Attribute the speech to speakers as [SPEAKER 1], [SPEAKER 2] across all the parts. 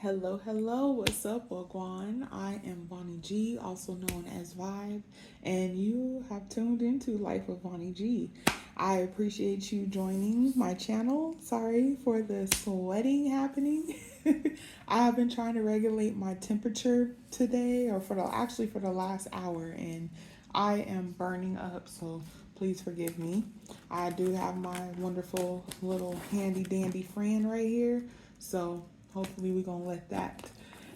[SPEAKER 1] Hello, what's up, Wagwan? I am Bonnie G, also known as Vibe, and you have tuned into Life of Bonnie G. I appreciate you joining my channel. Sorry for the sweating happening. I have been trying to regulate my temperature today, or for the last hour, and I am burning up, so please forgive me. I do have my wonderful little handy dandy friend right here, so hopefully we're gonna let that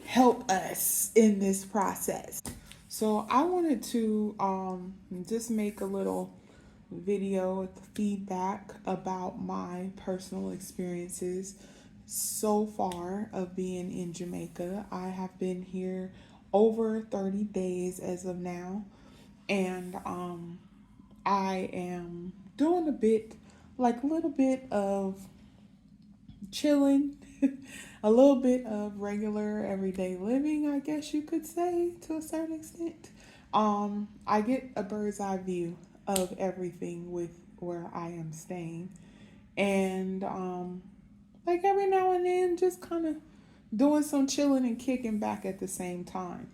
[SPEAKER 1] help us in this process. So I wanted to just make a little video with feedback about my personal experiences so far of being in Jamaica. I have been here over 30 days as of now, and I am doing a little bit of chilling, a little bit of regular everyday living, I guess you could say, to a certain extent. I get a bird's eye view of everything with where I am staying, and like every now and then, just kind of doing some chilling and kicking back at the same time.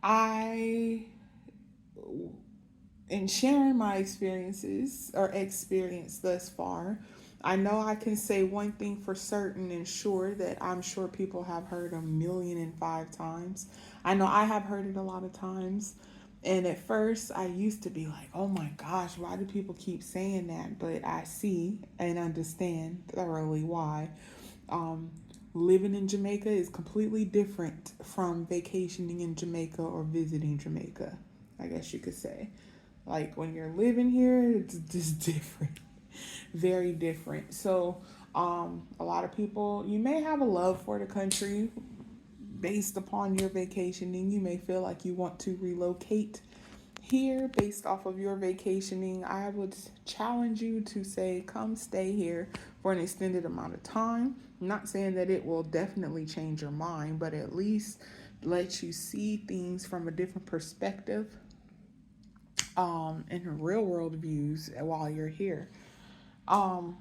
[SPEAKER 1] I In sharing my experiences or experience thus far, I know I can say one thing for certain and sure that I'm sure people have heard 1,000,005 times. I know I have heard it a lot of times. And at first, I used to be like, oh my gosh, why do people keep saying that? But I see and understand thoroughly why. Um, Living in Jamaica is completely different from vacationing in Jamaica or visiting Jamaica, I guess you could say. Like when you're living here, it's just different, very different. So, a lot of people, you may have a love for the country based upon your vacationing. You may feel like you want to relocate here based off of your vacationing. I would challenge you to say, come stay here for an extended amount of time. I'm not saying that it will definitely change your mind, but at least let you see things from a different perspective and real world views while you're here. Um,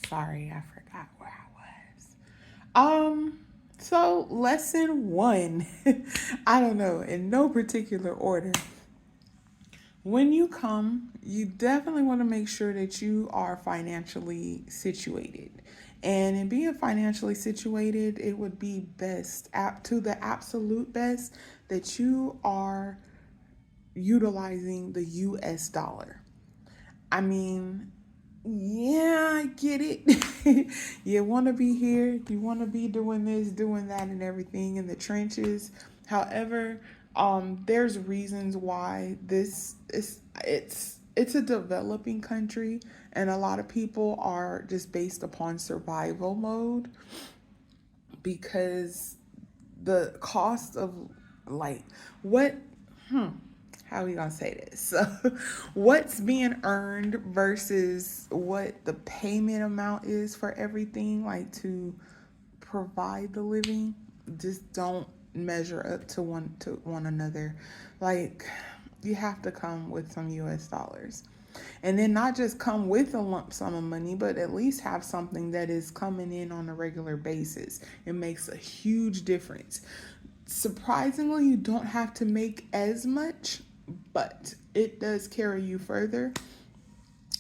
[SPEAKER 1] Sorry, I forgot where I was. So lesson one, I don't know, in no particular order. When you come, you definitely want to make sure that you are financially situated. And in being financially situated, it would be best, to the absolute best, that you are utilizing the US dollar. I mean, yeah, I get it. You want to be here, you want to be doing this, doing that, and everything in the trenches. However, there's reasons why this is it's a developing country, and a lot of people are just based upon survival mode because the cost of like what how are we gonna say this? So, what's being earned versus what the payment amount is for everything, like to provide the living, just don't measure up to one another. Like, you have to come with some US dollars. And then not just come with a lump sum of money, but at least have something that is coming in on a regular basis. It makes a huge difference. Surprisingly, you don't have to make as much, but it does carry you further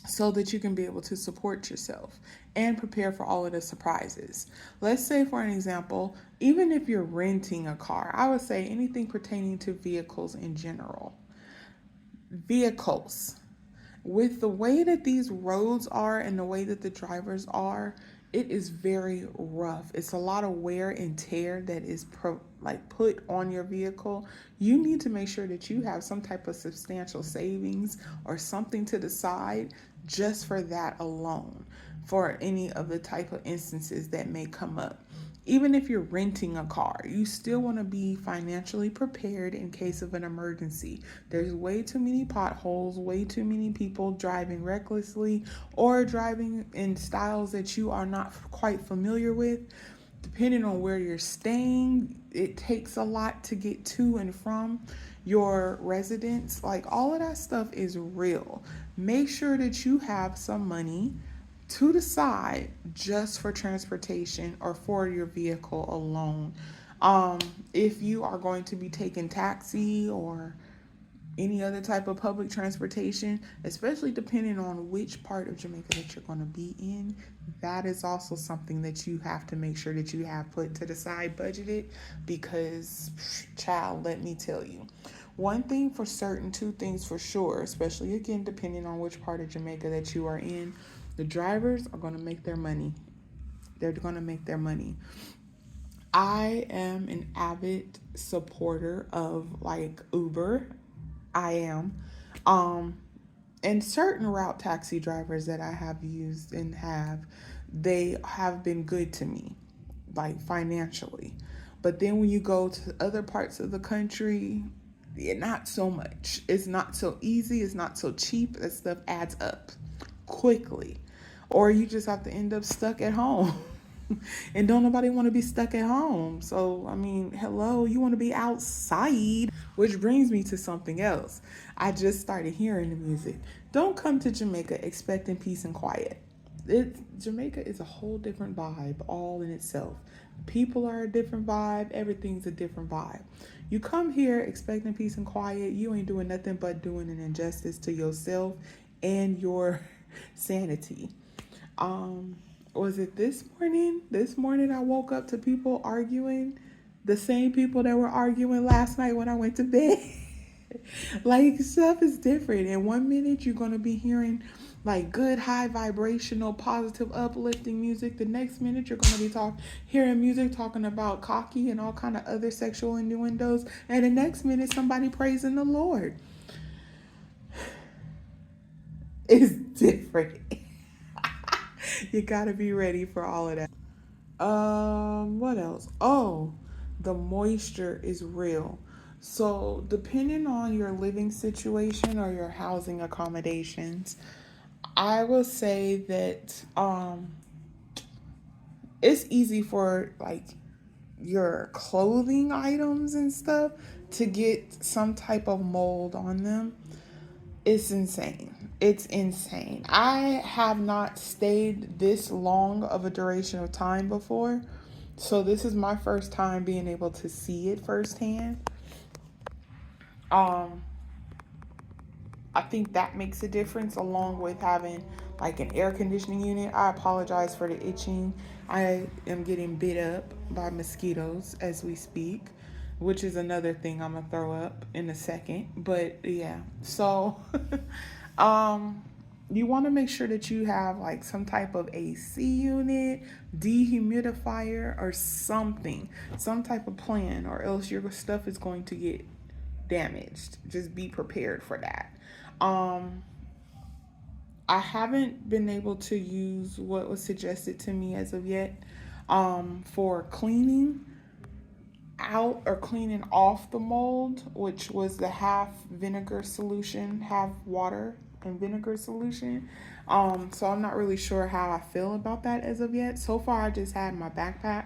[SPEAKER 1] so that you can be able to support yourself and prepare for all of the surprises. Let's say, for an example, even if you're renting a car, I would say anything pertaining to vehicles in general. Vehicles. With the way that these roads are and the way that the drivers are, it is very rough. It's a lot of wear and tear that is put on your vehicle. You need to make sure that you have some type of substantial savings or something to the side just for that alone, for any of the type of instances that may come up. Even if you're renting a car, you still want to be financially prepared in case of an emergency. There's way too many potholes, way too many people driving recklessly or driving in styles that you are not quite familiar with. Depending on where you're staying, it takes a lot to get to and from your residence. Like, all of that stuff is real. Make sure that you have some money to the side just for transportation or for your vehicle alone. Um, if you are going to be taking taxi or any other type of public transportation, especially depending on which part of Jamaica that you're going to be in, that is also something that you have to make sure that you have put to the side, budgeted, because, child, let me tell you. One thing for certain, two things for sure, especially again, depending on which part of Jamaica that you are in, the drivers are going to make their money. They're going to make their money. I am an avid supporter of like Uber. I am. Um, and certain route taxi drivers that I have used and they have been good to me, like financially. But then when you go to other parts of the country, not so much. It's not so easy. It's not so cheap. That stuff adds up quickly. Or you just have to end up stuck at home. And don't nobody want to be stuck at home. So, I mean, hello, you want to be outside. Which brings me to something else. I just started hearing the music. Don't come to Jamaica expecting peace and quiet. Jamaica is a whole different vibe all in itself. People are a different vibe. Everything's a different vibe. You come here expecting peace and quiet. You ain't doing nothing but doing an injustice to yourself and your sanity. Um, was it this morning? This morning I woke up to people arguing, the same people that were arguing last night when I went to bed. Like, stuff is different. In 1 minute you're going to be hearing like good, high vibrational, positive, uplifting music. The next minute you're going to be hearing music talking about cocky and all kind of other sexual innuendos, and the next minute somebody praising the Lord. It's different. You gotta be ready for all of that. What else? Oh, the moisture is real. So, depending on your living situation or your housing accommodations, I will say that it's easy for like your clothing items and stuff to get some type of mold on them. It's insane. It's insane. I have not stayed this long of a duration of time before. So this is my first time being able to see it firsthand. Um, I think that makes a difference along with having like an air conditioning unit. I apologize for the itching. I am getting bit up by mosquitoes as we speak, which is another thing I'm gonna throw up in a second. But yeah, so um, you want to make sure that you have like some type of AC unit, dehumidifier, or something, some type of plan, or else your stuff is going to get damaged. Just be prepared for that. Um, I haven't been able to use what was suggested to me as of yet for cleaning out or cleaning off the mold, which was the half vinegar solution, half water and vinegar solution. So I'm not really sure how I feel about that as of yet. So far, I just had my backpack,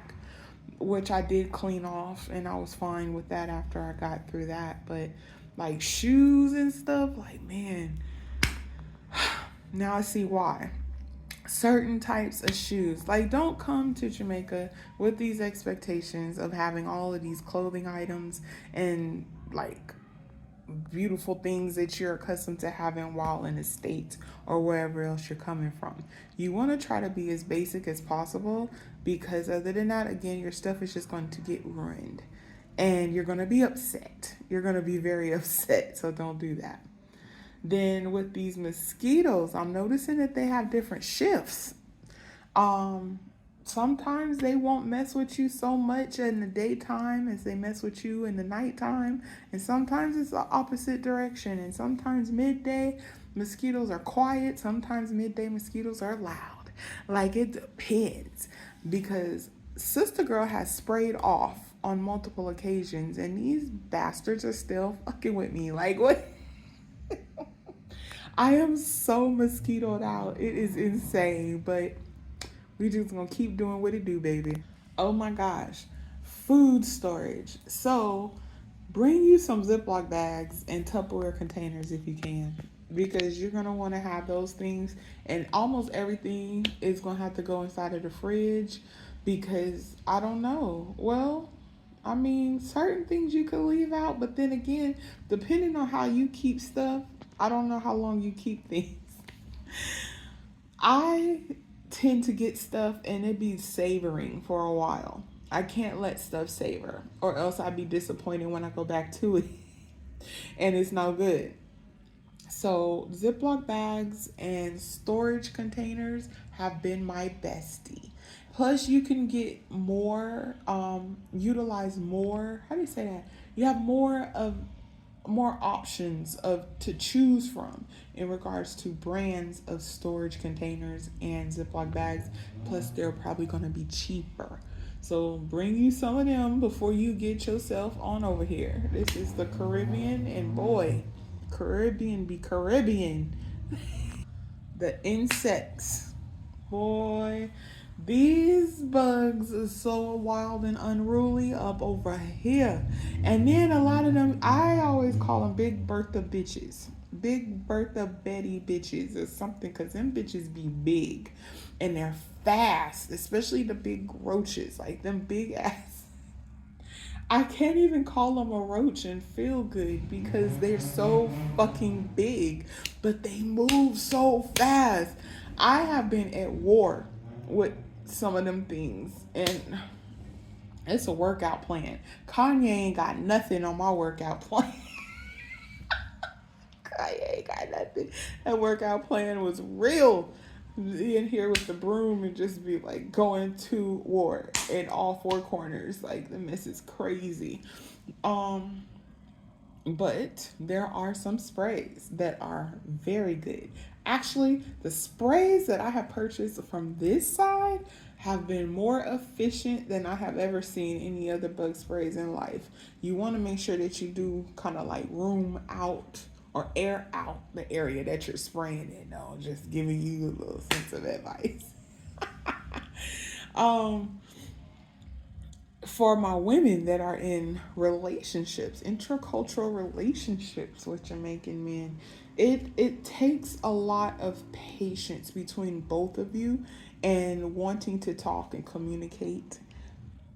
[SPEAKER 1] which I did clean off, and I was fine with that after I got through that. But like shoes and stuff, like, man, now I see why. Certain types of shoes, like, don't come to Jamaica with these expectations of having all of these clothing items and like beautiful things that you're accustomed to having while in the States or wherever else you're coming from. You want to try to be as basic as possible, because other than that, again, your stuff is just going to get ruined and you're going to be upset. You're going to be very upset. So don't do that. Then with these mosquitoes, I'm noticing that they have different shifts. Um, Sometimes they won't mess with you so much in the daytime as they mess with you in the nighttime, and sometimes it's the opposite direction. And sometimes midday mosquitoes are quiet, sometimes midday mosquitoes are loud. Like, it depends, because Sister Girl has sprayed off on multiple occasions, and these bastards are still fucking with me. Like, what? I am so mosquitoed out. It is insane, but we just gonna keep doing what it do, baby. Oh my gosh. Food storage. So bring you some Ziploc bags and Tupperware containers if you can. because you're going to want to have those things, and almost everything is going to have to go inside of the fridge because I don't know. Well, I mean, certain things you could leave out, but then again, depending on how you keep stuff, I don't know how long you keep things. I tend to get stuff and it be savoring for a while. I can't let stuff savor, or else I'd be disappointed when I go back to it and it's no good. So, Ziploc bags and storage containers have been my bestie. Plus, you can get more, utilize more. How do you say that? You have more options of to choose from in regards to brands of storage containers and Ziploc bags. Plus, they're probably going to be cheaper. So bring you some of them before you get yourself on over here. This is the Caribbean, and boy, Caribbean be Caribbean. The insects, boy, these bugs are so wild and unruly up over here. And then a lot of them, I always call them Big Bertha bitches. Big Bertha Betty bitches or something, because them bitches be big and they're fast, especially the big roaches, like them big ass. I can't even call them a roach and feel good because they're so fucking big, but they move so fast. I have been at war with some of them things, and it's a workout plan. Kanye ain't got nothing on my workout plan. Kanye ain't got nothing. That workout plan was real. In here with the broom and just be like going to war in all four corners. Like the mess is crazy. Um, but there are some sprays that are very good. Actually, the sprays that I have purchased from this side have been more efficient than I have ever seen any other bug sprays in life. You want to make sure that you do kind of like room out or air out the area that you're spraying in. No, just giving you a little sense of advice. um, for my women that are in relationships, intercultural relationships with Jamaican men, it takes a lot of patience between both of you and wanting to talk and communicate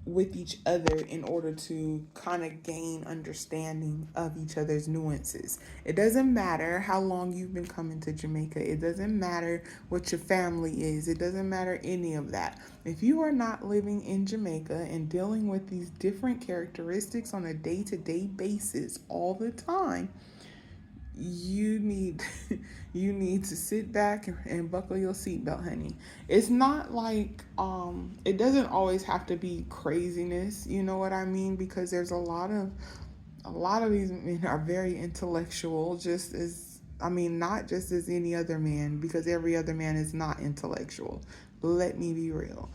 [SPEAKER 1] with each other in order to kind of gain understanding of each other's nuances. It doesn't matter how long you've been coming to Jamaica. It doesn't matter what your family is. It doesn't matter any of that. If you are not living in Jamaica and dealing with these different characteristics on a day-to-day basis all the time, you need you need to sit back and buckle your seatbelt, honey. It's not like it doesn't always have to be craziness, you know what I mean? Because there's a lot of these men are very intellectual, just as I mean, not just as any other man, because every other man is not intellectual. Let me be real.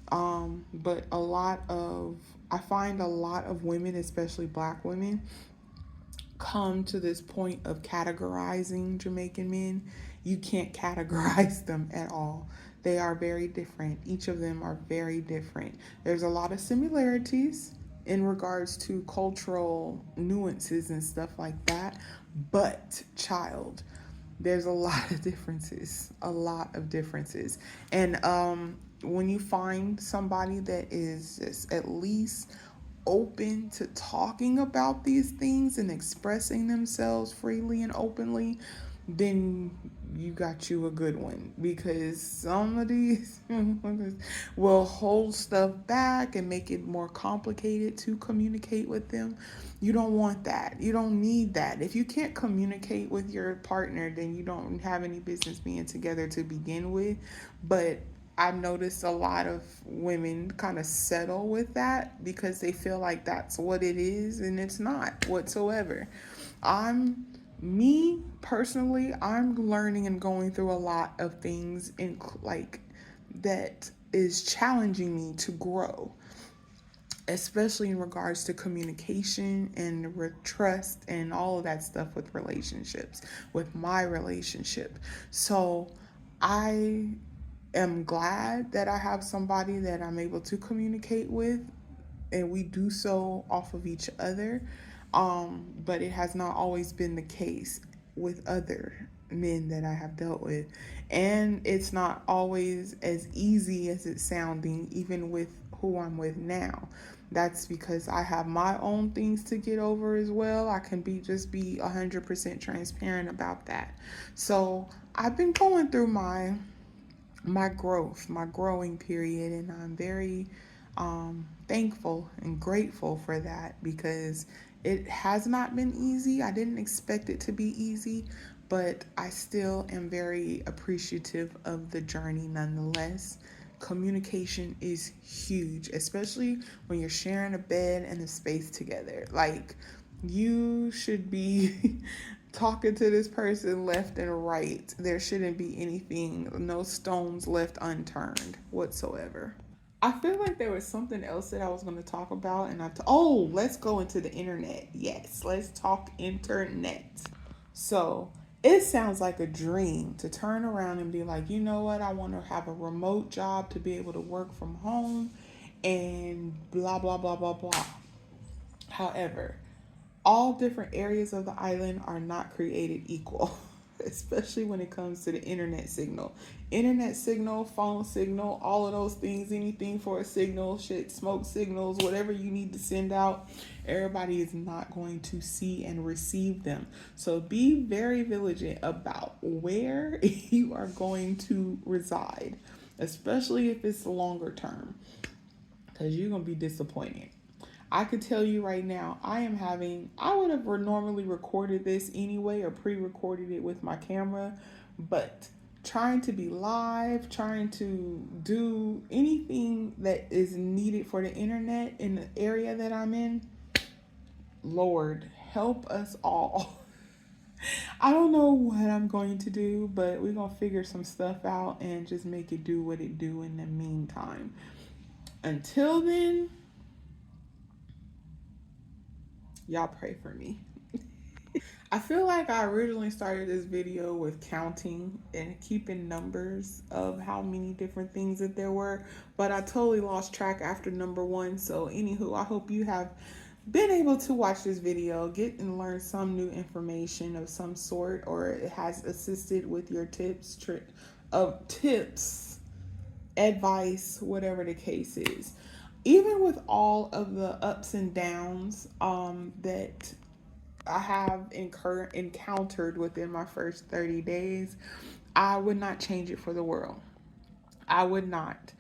[SPEAKER 1] But I find a lot of women, especially black women, come to this point of categorizing Jamaican men. You can't categorize them at all. They are very different. Each of them are very different. There's a lot of similarities in regards to cultural nuances and stuff like that. But, child, there's a lot of differences. A lot of differences. And when you find somebody that is just at least open to talking about these things and expressing themselves freely and openly, then you got you a good one, because some of these will hold stuff back and make it more complicated to communicate with them. You don't want that. You don't need that. If you can't communicate with your partner, then you don't have any business being together to begin with. But I noticed a lot of women kind of settle with that because they feel like that's what it is, and it's not whatsoever. I'm Me personally, I'm learning and going through a lot of things in like that is challenging me to grow, especially in regards to communication and trust and all of that stuff with relationships, with my relationship. So I am glad that I have somebody that I'm able to communicate with, and we do so off of each other. But it has not always been the case with other men that I have dealt with. And it's not always as easy as it's sounding, even with who I'm with now. That's because I have my own things to get over as well. I can be 100% transparent about that. So I've been going through my growing period, and I'm very thankful and grateful for that because it has not been easy. I didn't expect it to be easy, but I still am very appreciative of the journey nonetheless. Communication is huge, especially when you're sharing a bed and a space together. Like, you should be talking to this person left and right. There shouldn't be anything, no stones left unturned whatsoever. I feel like there was something else that I was going to talk about, and oh, let's go into the internet. Yes, let's talk internet. So it sounds like a dream to turn around and be like, you know what? I want to have a remote job to be able to work from home and blah, blah, blah, blah, blah. However, all different areas of the island are not created equal, especially when it comes to the internet signal. Internet signal, phone signal, all of those things, anything for a signal, shit, smoke signals, whatever you need to send out, everybody is not going to see and receive them. So be very vigilant about where you are going to reside, especially if it's longer term, because you're going to be disappointed. I could tell you right now, I would have normally recorded this anyway or pre recorded it with my camera, but trying to be live, trying to do anything that is needed for the internet in the area that I'm in, Lord, help us all. I don't know what I'm going to do, but we're going to figure some stuff out and just make it do what it do in the meantime. Until then, y'all pray for me. I feel like I originally started this video with counting and keeping numbers of how many different things that there were, but I totally lost track after number one. So, anywho, I hope you have been able to watch this video, get and learn some new information of some sort, or it has assisted with your tips, advice, whatever the case is. Even with all of the ups and downs that I have encountered within my first 30 days, I would not change it for the world. I would not.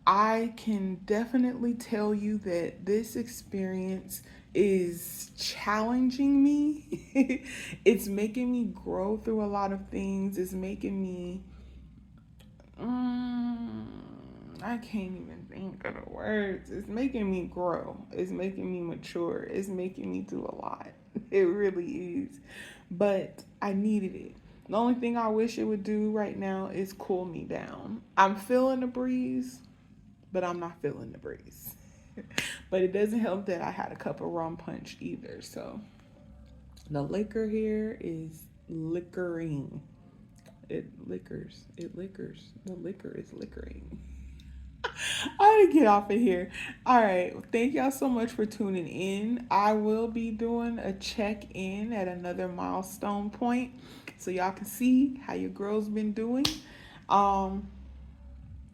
[SPEAKER 1] I can definitely tell you that this experience is challenging me. It's making me grow through a lot of things. It's making me I can't even think of the words. It's making me grow. It's making me mature. It's making me do a lot. It really is. But I needed it. The only thing I wish it would do right now is cool me down. I'm feeling the breeze, but I'm not feeling the breeze. But it doesn't help that I had a cup of rum punch either. So the liquor here is liquoring. It liquors. It liquors. The liquor is liquoring. I gotta get off of here. All right. Thank y'all so much for tuning in. I will be doing a check in at another milestone point so y'all can see how your girl's been doing. Um,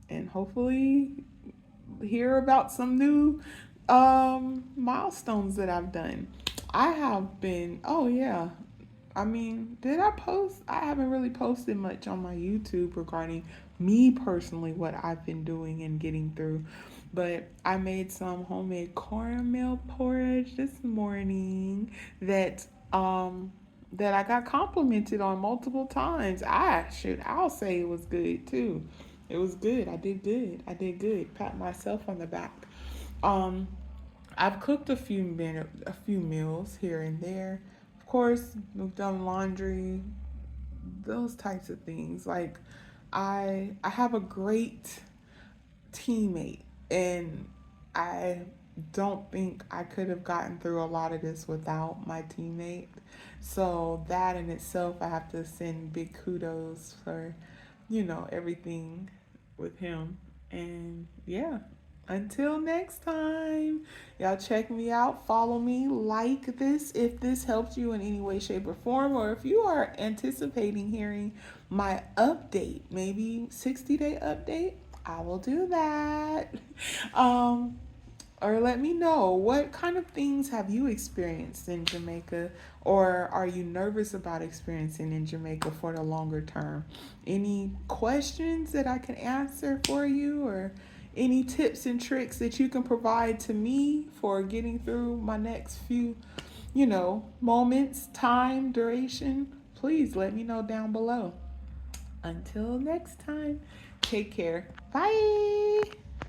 [SPEAKER 1] and hopefully hear about some new milestones that I've done. I have been, oh yeah, I mean, did I post? I haven't really posted much on my YouTube regarding me personally, what I've been doing and getting through. But I made some homemade caramel porridge this morning that that I got complimented on multiple times. I'll say it was good too. It was good. I did good. I did good. Pat myself on the back. Um, I've cooked a few meals here and there. Of course, we've done laundry, those types of things. Like I have a great teammate, and I don't think I could have gotten through a lot of this without my teammate. So that in itself, I have to send big kudos for, everything with him. And yeah, Until next time, y'all check me out, follow me, like this if this helped you in any way, shape, or form, or if you are anticipating hearing my update, maybe 60-day update, I will do that. Um, or let me know what kind of things have you experienced in Jamaica, or are you nervous about experiencing in Jamaica for the longer term? Any questions that I can answer for you, or any tips and tricks that you can provide to me for getting through my next few, moments, time, duration? Please let me know down below. Until next time, take care. Bye.